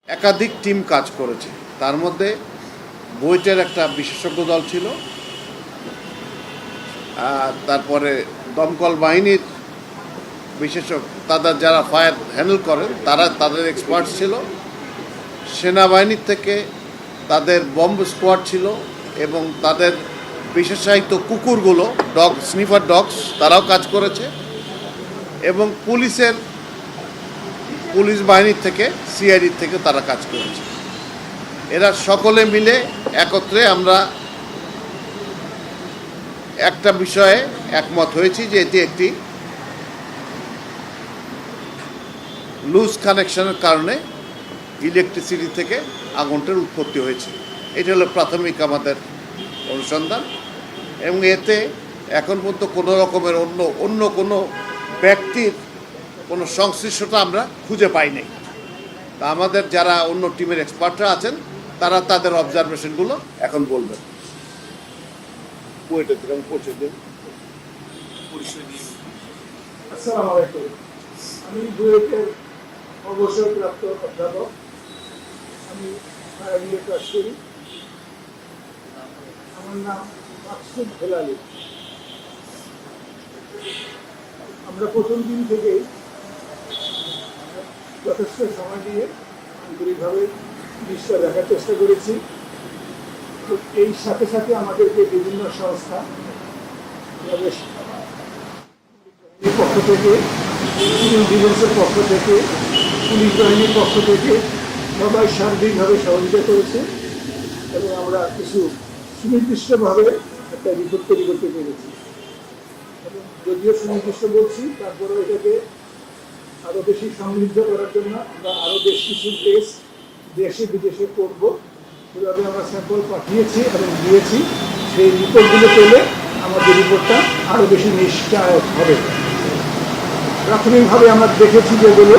একাধিক টিম কাজ করেছে। তার মধ্যে বুয়েটের একটা বিশেষজ্ঞ দল ছিল, তারপরে দমকল বাহিনীর বিশেষজ্ঞ, তাদের যারা ফায়ার হ্যান্ডেল করেন তাদের এক্সপার্ট ছিল, সেনাবাহিনীর থেকে তাদের বম্ব স্কোয়াড ছিল এবং তাদের বিশেষায়িত কুকুরগুলো, স্নিফার ডগস, তারাও কাজ করেছে এবং পুলিশ বাহিনীর থেকে, সিআইডির থেকে তারা কাজ করেছে। এরা সকলে মিলে একত্রে আমরা একটা বিষয়ে একমত হয়েছি যে এটি একটি লুজ কানেকশনের কারণে ইলেকট্রিসিটি থেকে আগুনটার উৎপত্তি হয়েছে। এটা হলো প্রাথমিক আমাদের অনুসন্ধান এবং এতে এখন পর্যন্ত কোনো রকমের অন্য কোনো ব্যক্তির কোনো সংশ্লিষ্টতা আমরা খুঁজে পাইনি। তা আমাদের যারা অন্য টিমের এক্সপার্টরা আছেন তারা তাদের অবজারভেশনগুলো এখন বলবেন। আসসালামু আলাইকুম, আমি বুয়েটের অবসরপ্রাপ্ত অধ্যাপক। আমি ফায়ার নিয়ে কাজ করি। আমার নাম মাকসুদ হেলালি। আমরা প্রথম দিন থেকে যথেষ্ট সময় দিয়ে আন্তরিকভাবে জিনিসটা দেখার চেষ্টা করেছি। তো এই সাথে সাথে আমাদেরকে বিভিন্ন সংস্থা পক্ষ থেকে, সিভিল ডিফেন্সের পক্ষ থেকে, পুলিশ বাহিনীর পক্ষ থেকে সবাই সার্বিকভাবে সহযোগিতা করেছে এবং আমরা কিছু সুনির্দিষ্টভাবে একটা রিপোর্ট তৈরি করতে পেরেছি। এবং যদিও সুনির্দিষ্ট বলছি, তারপরেও এটাকে আরও বেশি সমৃদ্ধ করার জন্য আমরা আরও বেশ কিছু টেস্ট দেশে বিদেশে করব। সেভাবে আমরা স্যাম্পল পাঠিয়েছি এবং দিয়েছি। সেই রিপোর্টগুলো পেলে আমাদের রিপোর্টটা আরও বেশি নিশ্চয়ক হবে। প্রাথমিকভাবে আমরা দেখেছি যেগুলো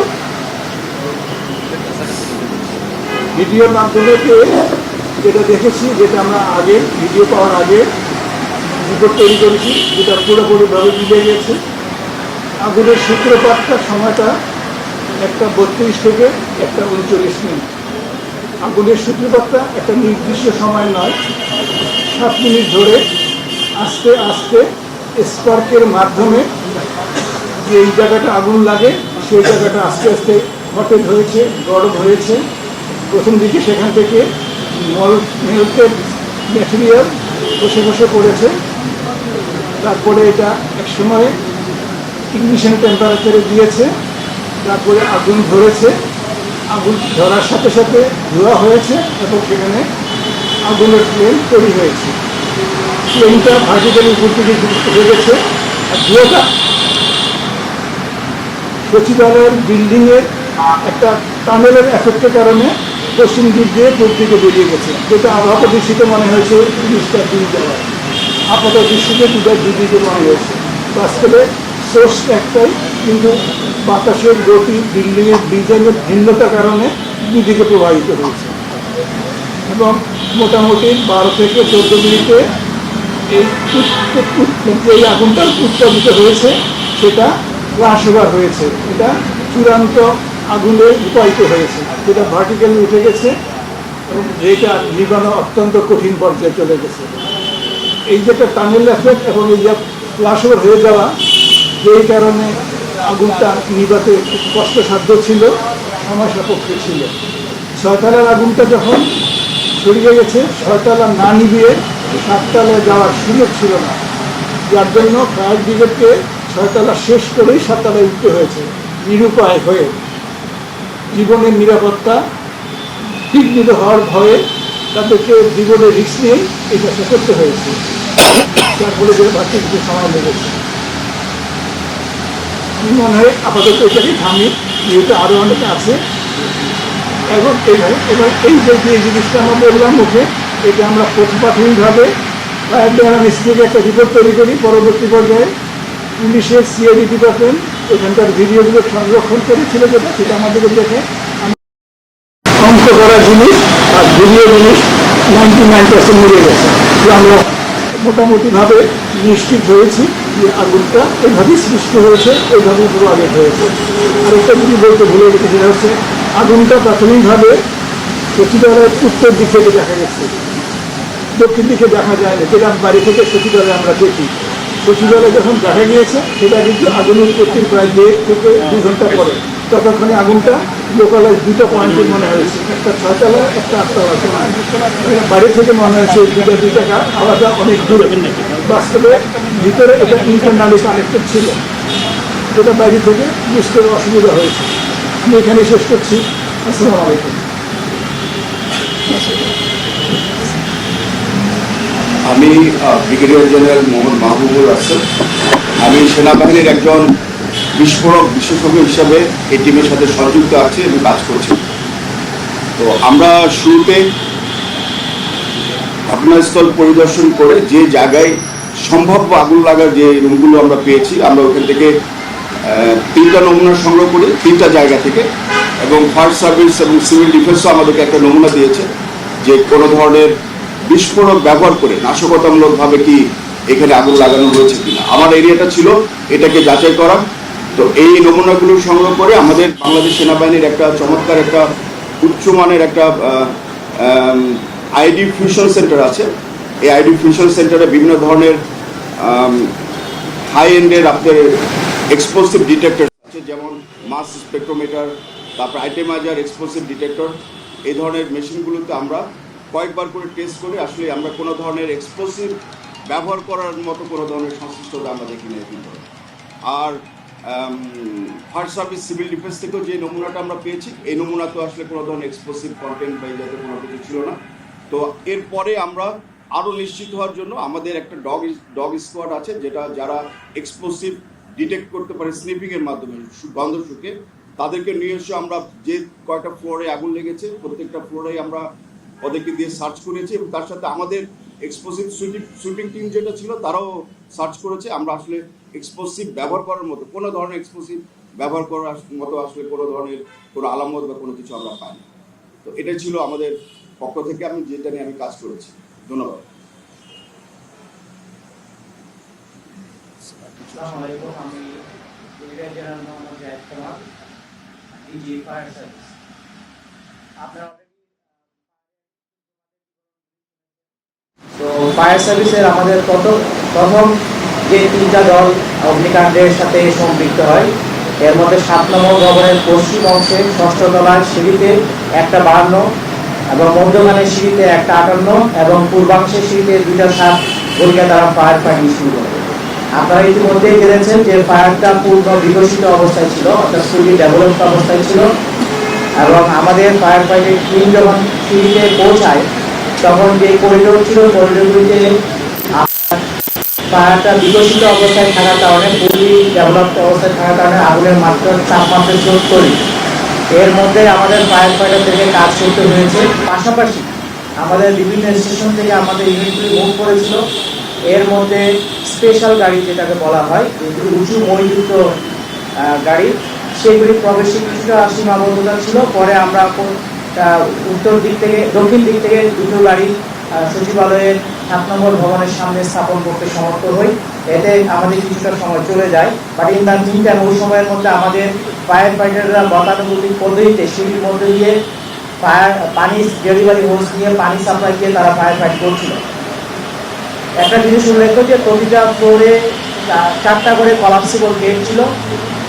ভিডিওর মাধ্যমে যেটা দেখেছি, যেটা আমরা আগে ভিডিও পাওয়ার আগে রিপোর্ট তৈরি করেছি, যেটা পুরোপুরিভাবে মিলে গেছে। আগুনের সূত্রপাতটার সময়টা 1:32 থেকে 1:39 মিনিট। আগুনের সূত্রপাতটা একটা নির্দিষ্ট সময় নয়, 7 মিনিট ধরে আস্তে আস্তে স্পার্কের মাধ্যমে যে এই জায়গাটা আগুন লাগে সেই জায়গাটা আস্তে আস্তে হটেড হয়েছে, গরম হয়েছে। প্রথম দিকে সেখান থেকে মেল্টেড ম্যাটেরিয়াল বসে পড়েছে। তারপরে এটা এক সময় ইগনিশন টেম্পারেচারে দিয়েছে, তারপরে আগুন ধরেছে। আগুন ধরার সাথে সাথে ধোঁয়া হয়েছে এবং সেখানে আগুনের ফ্লেম তৈরি হয়েছে। ফ্লেমটা ভার্টিক্যালি উপর থেকে উঠে গেছে আর ধোঁয়াটা সচিবালয়ের বিল্ডিংয়ের একটা টানেলের এফেক্টের কারণে পশ্চিম দিক দিয়ে পূর্ব দিকে বেরিয়ে গেছে, যেটা আপাত দৃষ্টিতে মনে হয়েছে 30টা দিন যাওয়া, আপাত দৃষ্টিতে দুদিকে মনে হয়েছে। বাস্তবে সোর্স একটাই, কিন্তু বাতাসের গতি, বিল্ডিংয়ের ডিজাইনের ভিন্নতার কারণে দুদিকে প্রবাহিত হয়েছে এবং মোটামুটি 12 থেকে 14 মিনিটে এই আগুনটা উৎপাদিত হয়েছে, সেটা রাশবার হয়েছে। এটা চূড়ান্ত আগুনে রূপায়িত হয়েছে, যেটা ভার্টিক্যালি উঠে গেছে এবং যেটা নিবানো অত্যন্ত কঠিন পর্যায়ে চলে গেছে। এই যেটা টানেল এফেক্ট এবং এই যে ফ্লাশওভার হয়ে যাওয়া, যেই কারণে আগুনটা নিবাতে খুব কষ্টসাধ্য ছিল, সময় সাপেক্ষ ছিল। 6 তলার আগুনটা যখন ছড়িয়ে গেছে, 6 তলা না নিভিয়ে 7 তলায় যাওয়ার সুযোগ ছিল না, যার জন্য ফায়ার ব্রিগেডকে 6 তলা শেষ করেই 7 তলায় উঠতে হয়েছে। নিরুপায় হয়ে জীবনের নিরাপত্তা বিঘ্নিত হওয়ার ভয়ে তাদেরকে জীবনের রিস্ক নিয়েই এই কাজটা করতে হয়েছে, যার ফলে বাড়তি কিছু সময় লেগেছে। আমি মনে হয় আপাতত এটাকে থামি, যেহেতু আরও অনেকে আছে। এবং এবার এই যে জিনিসটা আমরা বললাম মুখে, এটা আমরা প্রাথমিকভাবে ফায়ার ড্যামেজ থেকে একটা রিপোর্ট তৈরি করি। পরবর্তী পর্যায়ে পুলিশের সিআইডি ডিপার্টমেন্ট এখানকার ভিডিওগুলো সংরক্ষণ করেছিল, সেটা আমাদেরকে দেখে অঙ্ক করা জিনিস আর ভিডিও জিনিস 99% মিলে গেছে। আমরা মোটামুটিভাবে নিশ্চিত হয়েছি যে আগুনটা এইভাবেই সৃষ্টি হয়েছে, এইভাবেই প্রভাবিত হয়েছে। আর একটা যদি বলতে ভুলে গেছে, সেটা হচ্ছে আগুনটা প্রাথমিকভাবে সচিবালয়ের উত্তর দিক থেকে দেখা গেছে, দক্ষিণ দিকে দেখা যায় না, যেটা বাড়ি থেকে সচিবালয় আমরা দেখি। সচিবালয় যখন দেখা গিয়েছে সেটা কিন্তু আগুন উৎপত্তির প্রায় 1.5 থেকে 2 ঘন্টা পরে, ততক্ষণে আগুনটা লোকালয় দুটো পয়েন্টে মনে হয়েছে, একটা 6তলা, একটা 8তলা। বাড়ি থেকে মনে হয়েছে দুই টাকা আলাদা অনেক দূরে, বাস্তবে ভিতরে এটা ইন্টারনালি কানেক্টেড ছিল, যেটা বাইরে থেকে বুঝতে অসুবিধা হয়েছে। আমি এখানে শেষ করছি। আসসালামু আলাইকুম। আমি ব্রিগেডিয়ার জেনারেল মোহাম্মদ মাহবুবুর হাসান। আমি সেনাবাহিনীর একজন বিস্ফোরক বিশেষজ্ঞ হিসাবে এই টিমের সাথে সংযুক্ত আছি এবং কাজ করছি। তো আমরা শুরুতে ঘটনাস্থল পরিদর্শন করে যে জায়গায় সম্ভাব্য আগুন লাগার যে রুমগুলো আমরা পেয়েছি, আমরা ওখান থেকে 3টা নমুনা সংগ্রহ করি 3টা জায়গা থেকে, এবং ফায়ার সার্ভিস এবং সিভিল ডিফেন্সও আমাদেরকে একটা নমুনা দিয়েছে যে কোনো ধরনের বিস্ফোরক ব্যবহার করে নাশকতামূলকভাবে কি এখানে আগুন লাগানো হয়েছে কিনা। আমার এরিয়াটা ছিল এটাকে যাচাই করা। তো এই নমুনাগুলো সংগ্রহ করে আমাদের বাংলাদেশ সেনাবাহিনীর একটা চমৎকার একটা উচ্চমানের একটা আইডি ফিউশন সেন্টার আছে। এই আইডি ফিউশন সেন্টারে বিভিন্ন ধরনের হাই এন্ডের আপনার এক্সপ্লোসিভ ডিটেক্টর আছে, যেমন মাস স্পেকট্রোমিটার, তারপর আইটেমাইজার, এক্সপ্লোসিভ ডিটেক্টর। এই ধরনের মেশিনগুলোতে আমরা কয়েকবার করে টেস্ট করে আসলে আমরা কোনো ধরনের এক্সপ্লোসিভ ব্যবহার করার মতো কোনো ধরনের সংশ্লিষ্টতা আমরা দেখি না এখন। আর ফায়ার সার্ভিস, সিভিল ডিফেন্স থেকেও যে নমুনাটা আমরা পেয়েছি, এই নমুনা তো আসলে কোনো ধরনের এক্সপ্লোসিভ কন্টেন্ট বা যাতে কোনো কিছু ছিল না। তো এরপরে আমরা আরও নিশ্চিত হওয়ার জন্য আমাদের একটা ডগ স্কোয়াড আছে, যেটা যারা এক্সপ্লোসিভ ডিটেক্ট করতে পারে স্নিপিংয়ের মাধ্যমে, গন্ধ শুকে, তাদেরকে নিয়ে এসে আমরা যে কয়টা ফ্লোরে আগুন লেগেছে প্রত্যেকটা ফ্লোরেই আমরা ওদেরকে দিয়ে সার্চ করেছি, এবং তার সাথে আমাদের এক্সপ্লোসিভ সুইপিং টিম যেটা ছিল তারাও সার্চ করেছে। আমরা আসলে এক্সপ্লোসিভ ব্যবহার করার মতো কোনো ধরনের এক্সপ্লোসিভ ব্যবহার করার মতো আসলে কোনো ধরনের কোনো আলামত বা কোনো কিছু আমরা পাইনি। তো এটাই ছিল আমাদের পক্ষ থেকে আমি যেটা নিয়ে আমি কাজ করেছি। ধন্যবাদ। আসসালামু আলাইকুম। আমি ব্রিগেডিয়ার জেনারেল মোহাম্মদ জায়েদ কামাল, ডিজি ফায়ার সার্ভিস। আপনারা তো ফায়ার সার্ভিসের আমাদের প্রথম যে 3টা দল অগ্নিকাণ্ডের সাথে সম্পৃক্ত হয়, এর মধ্যে 7 নম্বর ভবনের পশ্চিম অংশে 6ষ্ঠ তলার সিঁড়িতে একটা 52 এবং মধ্যখানের সিঁড়িতে একটা 58 এবং পূর্বাংশের সিঁড়িতে 2টা 7 গলিকা দ্বারা ফায়ার ফাইটিং শুরু করে। আপনারা ইতিমধ্যেই জেনেছেন যে ফায়ারটা পূর্ণ বিকশিত অবস্থায় ছিল, অর্থাৎ ফুলি ডেভেলপড অবস্থায় ছিল, এবং আমাদের ফায়ার ফাইটিং টিম যখন সিঁড়িতে পৌঁছায় তখন যে করিডোর ছিল, করিডোরগুলিতে ফায়ারটা বিকশিত অবস্থায় থাকার কারণে, ফুলি ডেভেলপড অবস্থায় থাকার কারণে আগুনের তাপমাত্রা স্রোত করি। এর মধ্যে আমাদের ফায়ার ফাইটারদেরকে কাজ করতে হয়েছে। পাশাপাশি আমাদের বিভিন্ন স্টেশন থেকে আমাদের ইউনিটগুলি মুভ করেছিল। এর মধ্যে স্পেশাল গাড়ি যেটাকে বলা হয়, যেগুলি উঁচু মইযুক্ত গাড়ি, সেগুলি প্রবেশে কিছুটা সীমাবদ্ধতা ছিল। পরে আমরা দক্ষিণ দিক থেকে 2টো গাড়ি সচিবালয়ের 7 নম্বর ভবনের সামনে স্থাপন করতে সমর্থ হই। এতে আমাদের কিছুটা সময় চলে যায়, but in the meantime ওই সময়ের মধ্যে আমাদের ফায়ার ফাইটাররা গতানুগতিক পদ্ধতিতে সিঁড়ির মধ্যে দিয়ে পানি ডেলিভারি হোস নিয়ে পানি সাপ্লাই দিয়ে তারা ফায়ার ফাইট করছিল। একটা জিনিস উল্লেখ্য যে প্রতিটা ফ্লোরে 4টা করে কলাপসিবল গেট ছিল,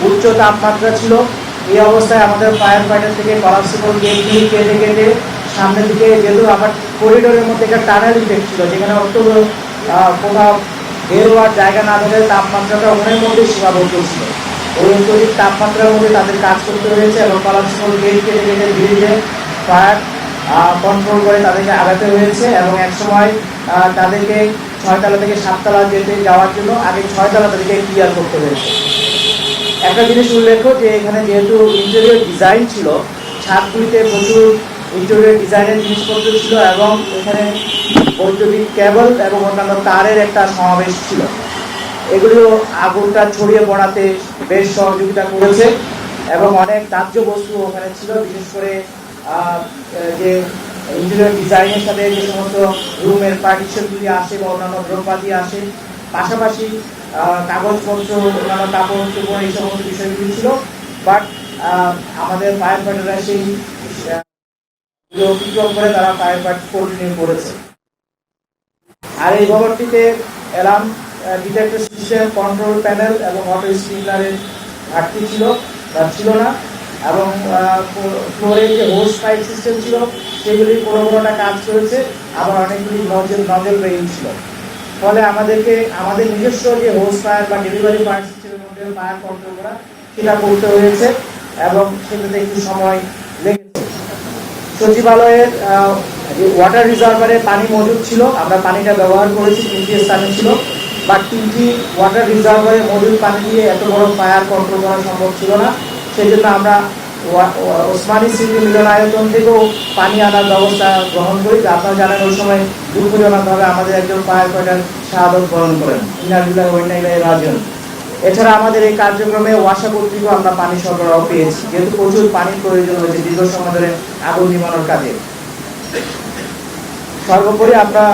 উচ্চ তাপমাত্রা ছিল। এই অবস্থায় আমাদের ফায়ার ফাইটার থেকে কলাপসিবল গেটগুলি কেটে কেটে সামনের দিকে, যেহেতু আমার করিডোরের মধ্যে একটা টানেল ইফেক্ট ছিল, যেখানে অত কোথাও বের হওয়ার জায়গা না থাকলে তাপমাত্রাটা ওখানের মধ্যে সীমাবদ্ধ ছিল। ওই অত্যধিক তাপমাত্রার মধ্যে তাদের কাজ করতে হয়েছে এবং কলাপসিবল গেট কেটে কেটে ধীরে ধীরে ফায়ার কন্ট্রোল করে তাদেরকে আগাতে হয়েছে। এবং একসময় তাদেরকে 6 তলা থেকে 7 তলা যাওয়ার জন্য আগে 6 তলা তাদেরকে ক্লিয়ার করতে হয়েছে। একটা জিনিস উল্লেখ্য যে এখানে যেহেতু ইন্টেরিয়র ডিজাইন ছিল, ছাদগুলিতে প্রচুর ইন্টেরিয়র ডিজাইনের জিনিসপত্র ছিল এবং এখানে বৈদ্যুতিক কেবল এবং অন্যান্য তারের একটা সমাবেশ ছিল। এগুলো আগুনটা ছড়িয়ে পড়াতে বেশ সহযোগিতা করেছে এবং অনেক দাহ্য বস্তু ওখানে ছিল, বিশেষ করে যে ইন্টেরিয়র ডিজাইনের সাথে যে সমস্ত রুমের পার্টিশনগুলি আসে বা অন্যান্য দ্রব্যাদি আসে, পাশাপাশি কাগজপত্র, অন্যান্য কাপড় চোপড়, এই সমস্ত বিষয়গুলি ছিল। বাট আমাদের ফায়ার ফাইটাররা সেই অতিক্রম করে তারা ফায়ার ফাইট কন্টিনিউ করেছে। আর এই ভবনটিতে alarm detector system, control panel এবং অটো স্প্রিংলারের ঘাটতি ছিল না, এবং ফ্লোরে যে হোস পাইপ সিস্টেম ছিল সেগুলির কোনোটা কাজ করেছে, আবার অনেকগুলি নজল রেইন ছিল। ফলে আমাদের নিজস্ব যে হোস ফায়ার বা ডেলিভারি ফায়ার সিস্টেমের মধ্যে ফায়ার কন্ট্রোল করা সেটা করতে হয়েছে এবং সেটাতে একটু সময় লেগেছে। সচিবালয়ের ওয়াটার রিজার্ভারে পানি মজুদ ছিল, আমরা পানিটা ব্যবহার করেছি, 3টি স্থানে ছিল, বা 3টি ওয়াটার রিজার্ভারে মজুদ পানি দিয়ে এত বড় ফায়ার কন্ট্রোল করা সম্ভব ছিল না। সেই জন্য আমরা ওসমানী স্মৃতি মিলনায়তন থেকেও পানি আনার ব্যবস্থা গ্রহণ করি। আপনারা জানেন ওই সময় দুঃখজনকভাবে আমাদের একজন ফায়ার ফাইটার শাহাদত বরণ করেন, ইন্নালিল্লাহি ওয়া ইন্না ইলাইহি রাজিউন। এছাড়া আমাদের এই কার্যক্রমে ওয়াসা কর্তৃক আমরা পানি সরবরাহ পেয়েছি, যেহেতু প্রচুর পানির প্রয়োজন হয়েছে দীর্ঘ সময় ধরে আগুন নিবানোর কাজে। সর্বোপরি আমরা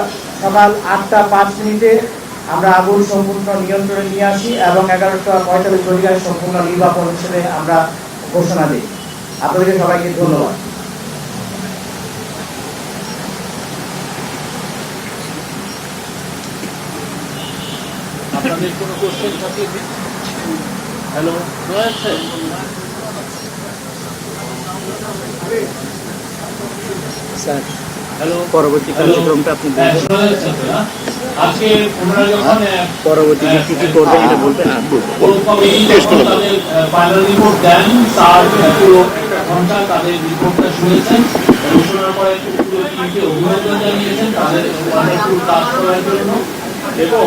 সকাল 8টা 5 আমরা আগুন সম্পূর্ণ নিয়ন্ত্রণে নিয়ে আসি এবং 11টা 45 সম্পূর্ণ নির্বাপন হিসেবে আমরা ঘোষণা দিই। আপনাদেরকে সবাইকে ধন্যবাদ। আপনাদের কোনো কোশ্চেন থাকলে হ্যালো রয়েছে স্যার হ্যালো পরবর্তী কার্যক্রমটা আপনি বলবেন? আজকে ওনারা যখন পরবর্তীতে কি কি করবেন এটা বলবেন? তাদের ফাইনাল রিপোর্ট দেন, স্যার পুরো ঘন্টা তাদের রিপোর্টটা শুনেছেন এবং শোনার পরে পুরো টিমকে অভিনন্দন জানিয়েছেন তাদের ওয়ান্ডারফুল কাজ করার জন্য, এবং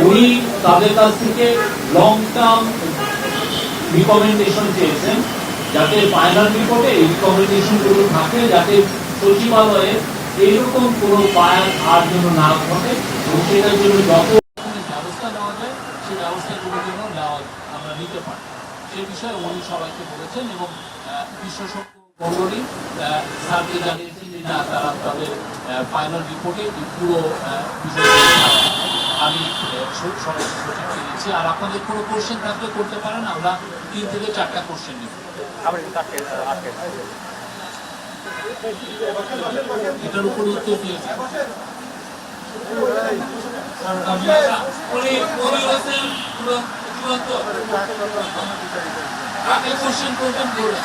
উনি তাদের কাছ থেকে লং টার্ম রিকমেন্ডেশন চেয়েছেন, যাতে ফাইনাল রিপোর্টে এই রিকমেন্ডেশনগুলো থাকে, যাতে সচিবালয়ে এইরকম কোনো ফায়ার আর জন্য না ঘটে এবং সেটার জন্য যত ব্যবস্থা নেওয়া যায় সেই ব্যবস্থাগুলো যেন আমরা নিতে পারি সেই বিষয়ে উনি সবাইকে বলেছেন। এবং বিশেষজ্ঞ মণ্ডলী স্যারকে জানিয়েছেন যে না, তারা তাদের ফাইনাল রিপোর্টে পুরো বিষয়টি আমি সবাইকে সচিবকে দিয়েছি। আর আপনাদের কোনো কোশ্চেন থাকলে করতে পারেন, আমরা 3 থেকে 4টা কোশ্চেন নিব। এটার উপর উত্তর দিয়েছে কোশ্চেন করবেন বলুন।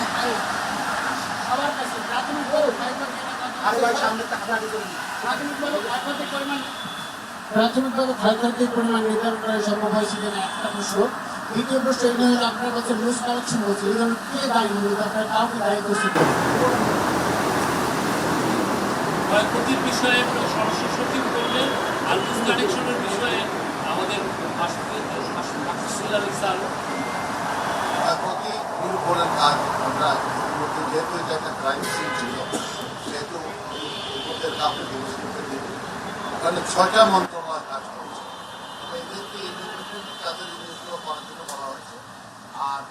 প্রাথমিকভাবে ক্ষয়ক্ষতির পরিমাণ নির্ধারণ করা সম্ভব হয়েছে কিনা একটা প্রশ্ন। দ্বিতীয় প্রশ্ন, এটা হলো আপনার কাছে লুজ কালেকশন হচ্ছে, এই জন্য কে দায়ী মূলত আপনার কাউকে দায়ী করছে? ক্ষয়ক্ষতির বিষয়ে স্বরাষ্ট্র সচিব করবেন, আর লুজ কানেকশনের বিষয়ে আমাদের স্যার ক্ষয়ক্ষতি নিরূপণের কাজ আমরা ইতিমধ্যে, যেহেতু এটা একটা ক্রাইম সিন ছিল সেহেতু ওদের কাউকে জিনিস করতে দিই, ওখানে 6টা মন্ত্রণালয় কাজ করছে, এদেরকে ইন্ডিপেন্ডেন্ট কাজের জিনিসগুলো করার জন্য বলা হয়েছে। আর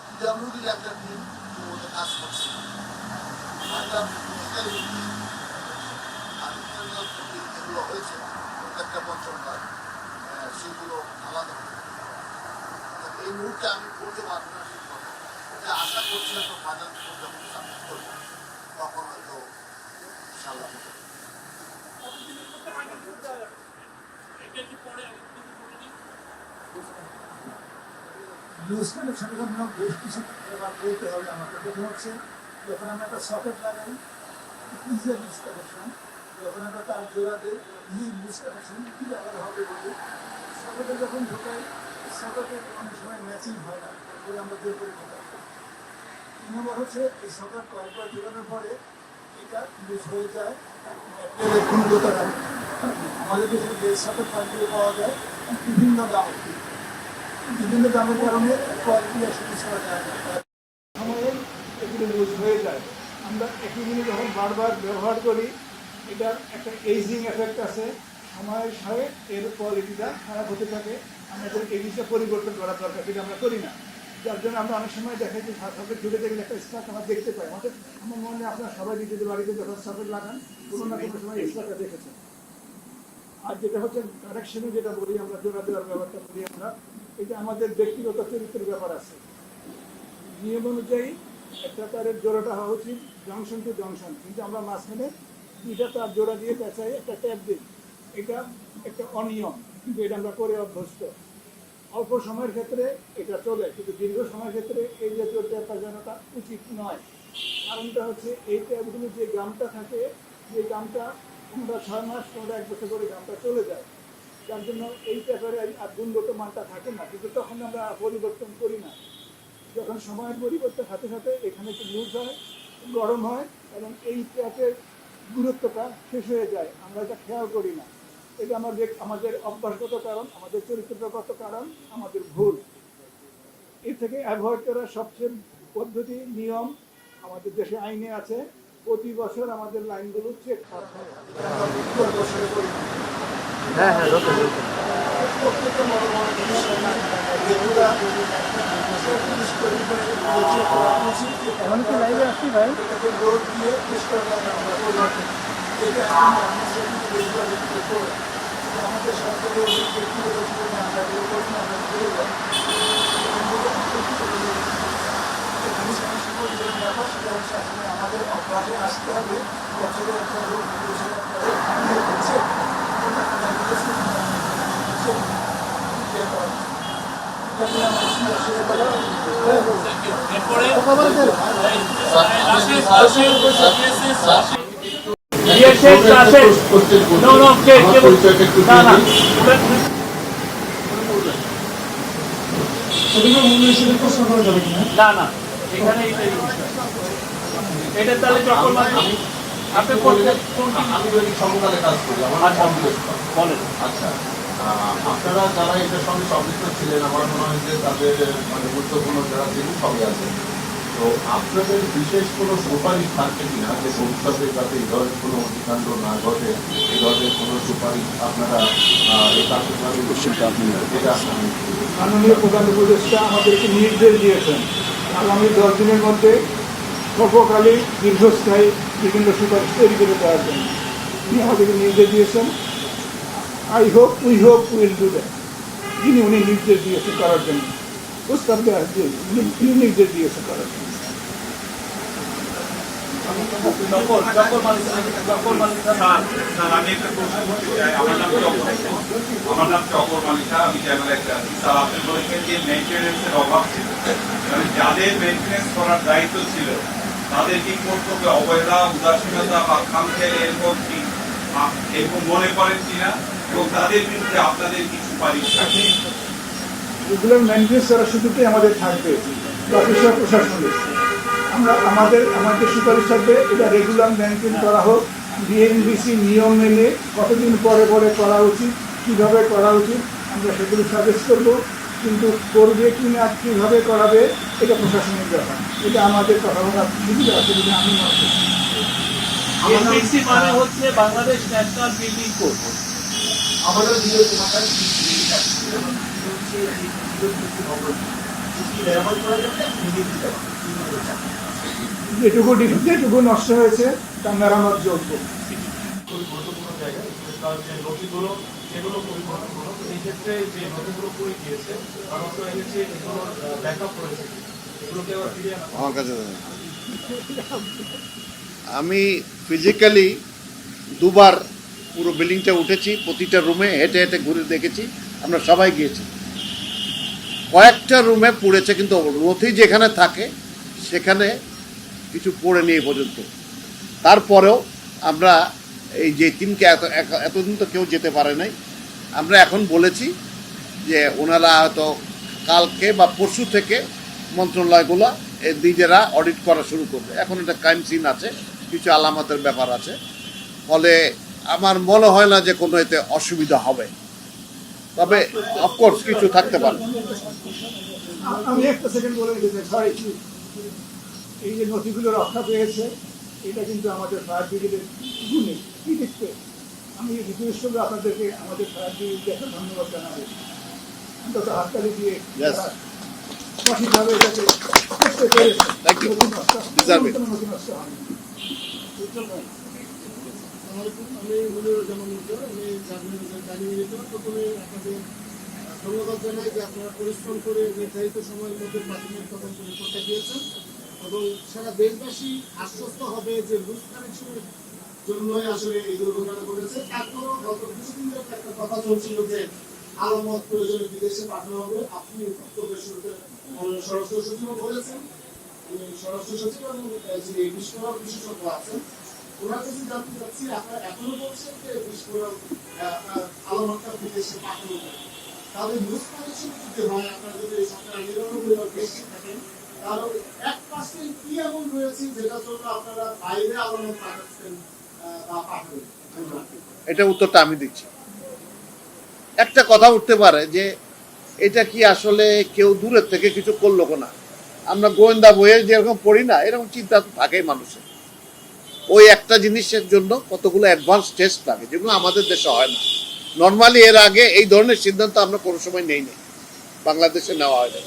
পিডাব্লিউডির একটা টিম ওদের কাজ করছে, যেগুলো হয়েছে প্রত্যেকটা মন্ত্রণালয় সেগুলো আলাদা। এই মুহূর্তে আমি বলতে পারবো না ঠিক কথা, এটা আশা করছি হয়তো ফাইনাল রিপোর্ট যখন সাবমিট করবো তখন হয়তো ইনশাআল্লাহ লুজ কানেকশনের জন্য বেশ কিছু ব্যাপার বলতে হবে আমাকে। প্রথম হচ্ছে, যখন আমরা একটা সকেট লাগাই ইজিয়ার লুজ কানেকশন, যখন আমরা তার জোড়া দিই লুজ কানেকশন কী লাগাতে হবে বলে সকেটে যখন ঢোকাই, সকেটের অনেক সময় ম্যাচিং হয় না, তারপরে আমরা জোর করে ঢোকাই। 3 নম্বর হচ্ছে, এই সকেট কয়েকবার ঢোকানোর পরে এটা লুজ হয়ে যায়, ম্যাটেরিয়ালের গুণগত থাকে। আমাদের দেশে যে সকেট পাইপগুলো পাওয়া যায় বিভিন্ন দামের কারণে কোয়ালিটি আসলে ছাড়া যায় না, সময়ে এগুলো লুজ হয়ে যায়। আমরা একই জিনিস যখন বারবার ব্যবহার করি, এটার একটা এইজিং এফেক্ট আছে, সময়ের সাথে এর কোয়ালিটিটা খারাপ হতে থাকে। আমাদের এই জিনিসটা পরিবর্তন করার দরকার, সেটা আমরা করি না, যার জন্য আমরা অনেক সময় দেখে যে সকেট ঢুকে দেখলে একটা স্পার্ক আমরা দেখতে পাই। আমাদের আমার মনে হয় আপনারা সবাই নিজেদের বাড়িতে যখন সকেট লাগান কোনো না কোনো সময় স্পার্কটা দেখেছেন। আর যেটা হচ্ছে কানেকশনে যেটা বলি আমরা, জোড়া দেওয়ার ব্যাপারটা বলি আমরা, এটা আমাদের ব্যক্তিগত চরিত্রের ব্যাপার আছে। নিয়ম অনুযায়ী একটা তারের জোড়াটা হওয়া উচিত জংশন টু জংশন, কিন্তু আমরা মাঝখানে দুইটা তার জোড়া দিয়ে পেঁচাই একটা ট্যাপ দিই। এটা একটা অনিয়ম, কিন্তু এটা আমরা করে অভ্যস্ত। অল্প সময়ের ক্ষেত্রে এটা চলে, কিন্তু দীর্ঘ সময়ের ক্ষেত্রে এই জাতীয় ট্যাপ বাজানোটা উচিত নয়। কারণটা হচ্ছে এই ট্যাপগুলো যে গামটা থাকে, যে গামটা কোনোটা 6 মাস কোনোটা 1 বছর করে গামটা চলে যায়, যার জন্য এই ট্যাপের আর গুণগত মানটা থাকে না, কিন্তু তখন আমরা পরিবর্তন করি না। যখন সময়ের পরিবর্তন সাথে সাথে এখানে একটু লুজ হয়, গরম হয়, এবং এই ট্যাপের গুরুত্বটা শেষ হয়ে যায়, আমরা এটা খেয়াল করি না। এটা আমাদের অভ্যাসগত কারণ, আমাদের চরিত্রগত কারণ, আমাদের ভুল। এর থেকে অ্যাভয়েড করার সবচেয়ে পদ্ধতি, নিয়ম আমাদের দেশে আইনে আছে, প্রতি বছর আমাদের লাইনগুলো চেক করা হয়। হ্যাঁ হ্যাঁ প্রত্যেকটা বড় বড় যেগুলো এমন কি লাইভে আসছি ভাই? এটাকে বোর্ড দিয়ে পরিষ্কার করা আমরা করি। এটা আমাদের সরকারের ব্যক্তিগত জীবনে আমরা এগুলো করি না, আমরা করে যাই। আমাদের অভ্যাসে আসতে হবে। বছরে একটা রোগ না এখানে এটা তাহলে যখন আপনি আমি যদি সমকালে কাজ করি আমার বলেন। আচ্ছা, আপনারা যারা এটার সঙ্গে সম্পৃক্ত ছিলেন, আমার মনে হয় যে তাদের মানে গুরুত্বপূর্ণ যারা ছিলেন সবই আছে। তো আপনাদের বিশেষ কোনো সুপারিশ থাকছে কিনা যে ভবিষ্যতে যাতে এই ধরনের কোনো অধিকাণ্ড না ঘটে, এই ধরনের কোনো সুপারিশ আপনারা এই কার্যক্রমে এটা মাননীয় প্রধান উপদেষ্টা আমাদেরকে নির্দেশ দিয়েছেন আগামী 10 দিনের মধ্যে স্বল্পকালীন দীর্ঘস্থায়ী বিভিন্ন সুপারিশ তৈরি করে দেওয়ার জন্য। তিনি আমাদেরকে নির্দেশ দিয়েছেন। We hope will do that. উনি নির্দেশ দিয়েছেন করার জন্য, প্রস্তাব দেওয়ার জন্য তিনি নির্দেশ দিয়েছেন করার জন্য। আমি একটা প্রশ্ন করতে চাই। আমার নাম চকর মালিকা, আমি চ্যানেল একটা আছি। স্যার, আপনি বলেছেন যে মেইনটেনেন্সের অভাব ছিল, মানে যাদের মেইনটেনেন্স করার দায়িত্ব ছিল তাদের কি কর্তব্য অবহেলা, উদাসীনতা বা খামখেয়ালি এরকম মনে করেন কিনা, এবং তাদের বিরুদ্ধে আপনাদের কি সুপারিশ থাকে? রেগুলার মেইনটেনেন্স করার সুযোগটাই আমাদের থাকবে অফিসার প্রশাসনের। আমাদের সুপারিশ থাকবে এটা রেগুলার মেনটেন করা হোক, বিএনবিসি নিয়ম মেনে কতদিন পরে পরে করা উচিত, কীভাবে করা উচিত আমরা সেগুলো সাজেস্ট করবো। কিন্তু করবে কি না, কীভাবে করাবে এটা প্রশাসনিক ব্যাপার। এটা আমাদের কথা বলার সুবিধা আছে বলে আমি মনে করি। এনপিসি মানে হচ্ছে বাংলাদেশ ন্যাশনাল বিল্ডিং কোড। আমাদের যেটুকু নষ্ট হয়েছে তা মেরামত যোগ্য। খুবই গুরুত্বপূর্ণ জায়গা, তার যে নথিগুলো সেগুলো পরিবর্তন হলো। এই ক্ষেত্রে যে নথিগুলো পড়ে গিয়েছে, মানুষ তো এনেছে, এগুলো ব্যাকআপ করেছে, এগুলোকে আবার ফিরিয়ে আনা। আমার কাছে আমি ফিজিক্যালি 2 বার পুরো বিল্ডিংটা উঠেছি, প্রতিটা রুমে হেঁটে হেঁটে ঘুরে দেখেছি, আমরা সবাই গিয়েছি। কয়েকটা রুমে পড়েছে, কিন্তু নথি যেখানে থাকে সেখানে কিছু পড়ে নিয়ে পর্যন্ত। তারপরেও আমরা এই যে টিমকে এতদিন তো কেউ যেতে পারে নাই, আমরা এখন বলেছি যে ওনারা হয়তো কালকে বা পরশু থেকে মন্ত্রণালয়গুলো নিজেরা অডিট করা শুরু করবে। এখন একটা ক্রাইম সিন আছে, কিছু আলামতের ব্যাপার আছে, ফলে আমার মনে হয় না যে কোনো এতে অসুবিধা হবে, তবে অফকোর্স কিছু থাকতে পারে। আমি একটা সেকেন্ড বলে দিতে চাই, এই যে নথিগুলো রক্ষা পেয়েছে এটা কিন্তু আমাদের ফায়ার ব্রিগেডের গুণে কি দেখতে। আমি রিকোয়েস্ট করবো আপনাদেরকে আমাদের ফায়ার ব্রিগেডকে একটা ধন্যবাদ জানাবো, অন্তত হাততালি দিয়ে সঠিকভাবে এটাকে করতে পেরেছে। ধন্যবাদ জানাই যে আপনারা পরিশ্রম করে নির্ধারিত সময়ের মধ্যে প্রাথমিক তদন্ত রিপোর্টটা দিয়েছেন। এবং সারা দেশবাসী আশ্বস্ত হবে যে লুজ কানেকশনের জন্যই আসলে এই দুর্ঘটনা ঘটেছে। তারপরও গত কিছুদিন ধরে একটা কথা চলছিল যে আলামত প্রয়োজনে বিদেশে পাঠানো হবে। আপনি বক্তব্যের শুরুতে স্বরাষ্ট্র সচিব বলেছেন, স্বরাষ্ট্র সচিব এবং যে বিস্ফোরক বিশেষজ্ঞ আছেন ওনার কাছে জানতে চাচ্ছি, আপনারা এখনো বলছেন যে বিস্ফোরক আলামতটা বিদেশে পাঠানো হবে। তাহলে লুজ কানেকশন যদি হয়, আপনারা যদি সরকার 99 বেশি থাকেন, তাহলে 1% কি এমন রয়েছে যেটার জন্য আপনারা বাইরে আলামত পাঠাচ্ছেন বা পাঠাবেন? এটা উত্তরটা আমি দিচ্ছি। একটা কথা উঠতে পারে যে এটা কি আসলে কেউ দূরের থেকে কিছু করলো না, আমরা গোয়েন্দা বইয়ে যেরকম পড়ি না, এরকম চিন্তা তো থাকেই মানুষের। ওই একটা জিনিসের জন্য কতগুলো অ্যাডভান্স টেস্ট লাগে, যেগুলো আমাদের দেশে হয় না। নর্মালি এর আগে এই ধরনের সিদ্ধান্ত আমরা কোনো সময় নেই বাংলাদেশে নেওয়া হয় না,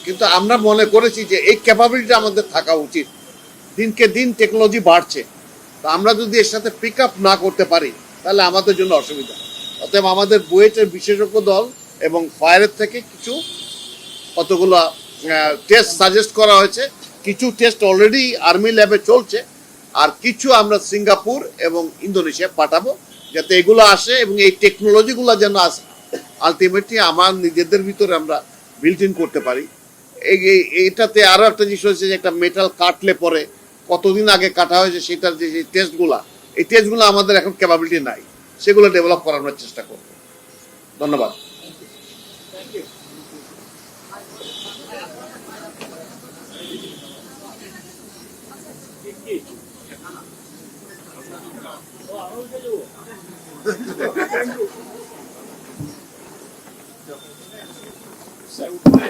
কিন্তু আমরা মনে করেছি যে এই ক্যাপাবিলিটি আমাদের থাকা উচিত। দিনকে দিন টেকনোলজি বাড়ছে, তো আমরা যদি এর সাথে পিক আপ না করতে পারি তাহলে আমাদের জন্য অসুবিধা। অতএব আমাদের বুয়েটের বিশেষজ্ঞ দল এবং ফায়ারের থেকে কিছু কতগুলো টেস্ট সাজেস্ট করা হয়েছে। কিছু টেস্ট অলরেডি আর্মি ল্যাবে চলছে, আর কিছু আমরা সিঙ্গাপুর এবং ইন্দোনেশিয়া পাঠাবো, যাতে এগুলো আসে এবং এই টেকনোলজিগুলো যেন আসে আলটিমেটলি আমার নিজেদের ভিতরে আমরা বিল্ট ইন করতে পারি। এইটাতে আরও একটা জিনিস হয়েছে যে একটা মেটাল কাটলে পরে কতদিন আগে কাটা হয়েছে সেটার যে টেস্টগুলো, এই টেস্টগুলো আমাদের এখন ক্যাপাবিলিটি নাই, সেগুলো ডেভেলপ করানোর চেষ্টা করব। ধন্যবাদ। Thank you.